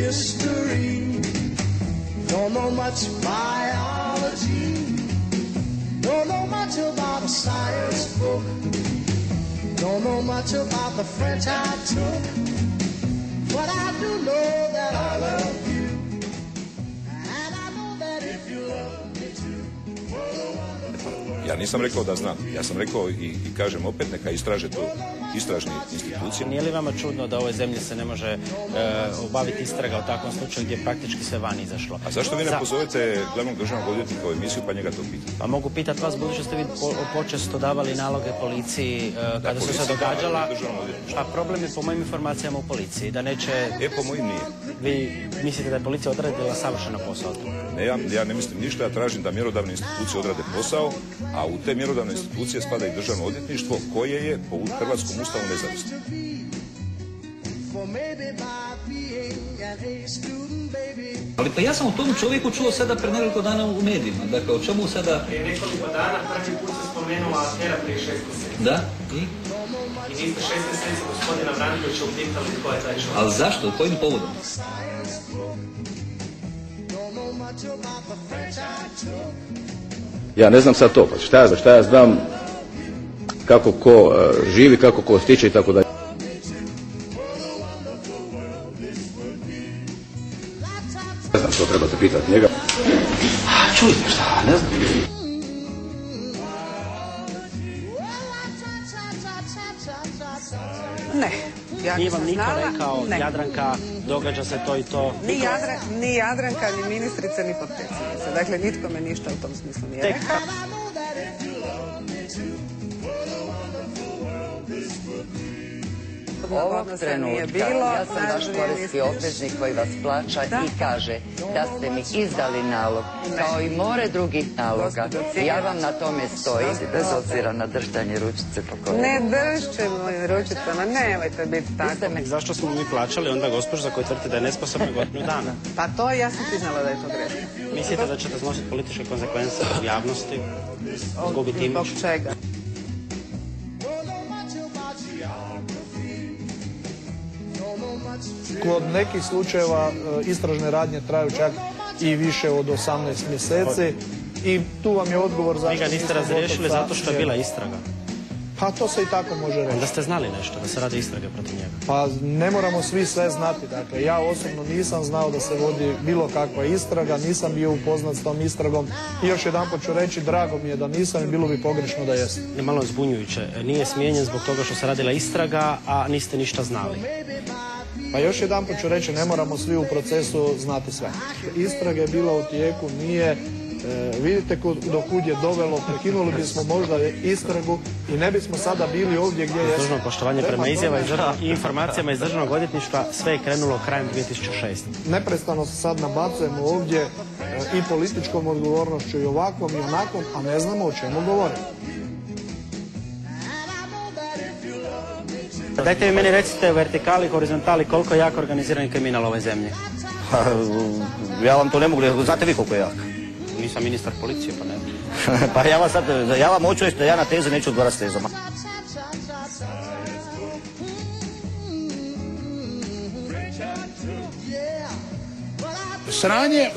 history. Don't know much biology. Don't know much about a science book. Don't know much about the French I took. But I do know that I love you. And I know that if you love me too. Ja nisam rekao da znam. Ja sam rekao i kažem opet neka istraže to istražne institucije. Nije li vama čudno da u ovoj zemlji se ne može obaviti istraga u takvom slučaju gdje je praktički sve van izašlo? A zašto vi ne pozovete glavnog državnog odvjetnika u emisiju pa njega to pitati? Pa mogu pitati vas, budući ste vi počesto davali naloge policiji kada su se događala. Šta problem je po mojim informacijama u policiji? Da neće... Po mojim nije. Vi mislite da je policija odradila savršeno posao? Ne, ja ne mislim ništa, ja tražim da mjerodavne institucije odrade posao, a u te mjerodavne institucije spada i državno odvjetništvo koje je po hrvatskom ustavu nezavisno. Ali pa ja sam o tom čovjeku čuo sada pre nekoliko dana u medijima. Dakle, o čemu sada... Prije nekoliko dana prvi put se spomenula afera prije 6 mjeseci. Da? I niste 6 mjeseci gospodina Brankovića upitali tko je taj čovjek. Ali zašto? Kojim povodom? Ja ne znam sad to, šta ja znam kako ko živi, kako ko stiče i tako dalje. Ne znam, to trebate pitati njega. Čujte šta, ne znam. Ne. Nije vam niko rekao, Jadranka, događa se to i to? Ni Jadranka, ni ministrica, ni potpredsjednica. Dakle, nitko me ništa u tom smislu nije rekao. Ovog trenutka ja sam vaš poreski obveznik koji vas plaća i kaže da ste mi izdali nalog, kao i more drugih naloga. Ja vam na tome stojim, bez obzira na držanje ručice po kolenu. Ne držite mojim ručicama, nemojte biti tako. Zašto smo mi plaćali onda gospođu za koju tvrdite da je nesposobna godinu dana? Pa to ja sam priznala da je to greška. Mislite da ćete snositi političke konsekvence u javnosti? Zgubiti imidž? Zbog čega? Kod nekih slučajeva istražne radnje traju čak i više od 18 mjeseci i tu vam je odgovor zašto... Vi ga niste razriješili zato što je bila istraga? Pa to se i tako može reći. Onda ste znali nešto, da se radi istrage protiv njega? Pa ne moramo svi sve znati. Dakle, ja osobno nisam znao da se vodi bilo kakva istraga, nisam bio upoznat s tom istragom i još jedanput ću reći, drago mi je da nisam i bilo bi pogrešno da jesam. Je malo zbunjujuće. Nije smijenjen zbog toga što se radila istraga, a niste ništa znali. Pa još jedanput ću reći, ne moramo svi u procesu znati sve. Istraga je bila u tijeku, nije... Vidite do kud je dovelo, prekinuli bismo možda istragu i ne bismo sada bili ovdje gdje jesmo. Dužno poštovanje prema izjava i informacijama iz državnog odvjetništva, sve je krenulo krajem 2006. Neprestano se sad nabacujemo ovdje i političkom odgovornošću i ovakvom i onakvom, a ne znamo o čemu govorimo. Dajte mi meni recite u vertikali, horizontali, koliko je jak organizirani kriminal u ovoj zemlji? Ja vam to ne mogu reći, znate vi koliko je jak? Nisam ministar policije, pa ne. Pa ja vam hoću reći da ja na teze neću odgovarati s tezama.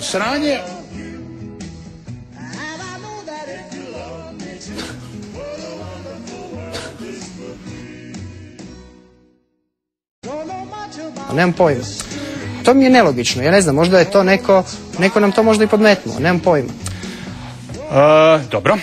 Sranje... Nemam pojma. To mi je nelogično, ja ne znam, možda je to neko nam to možda i podmetnuo, nemam pojma. Dobro.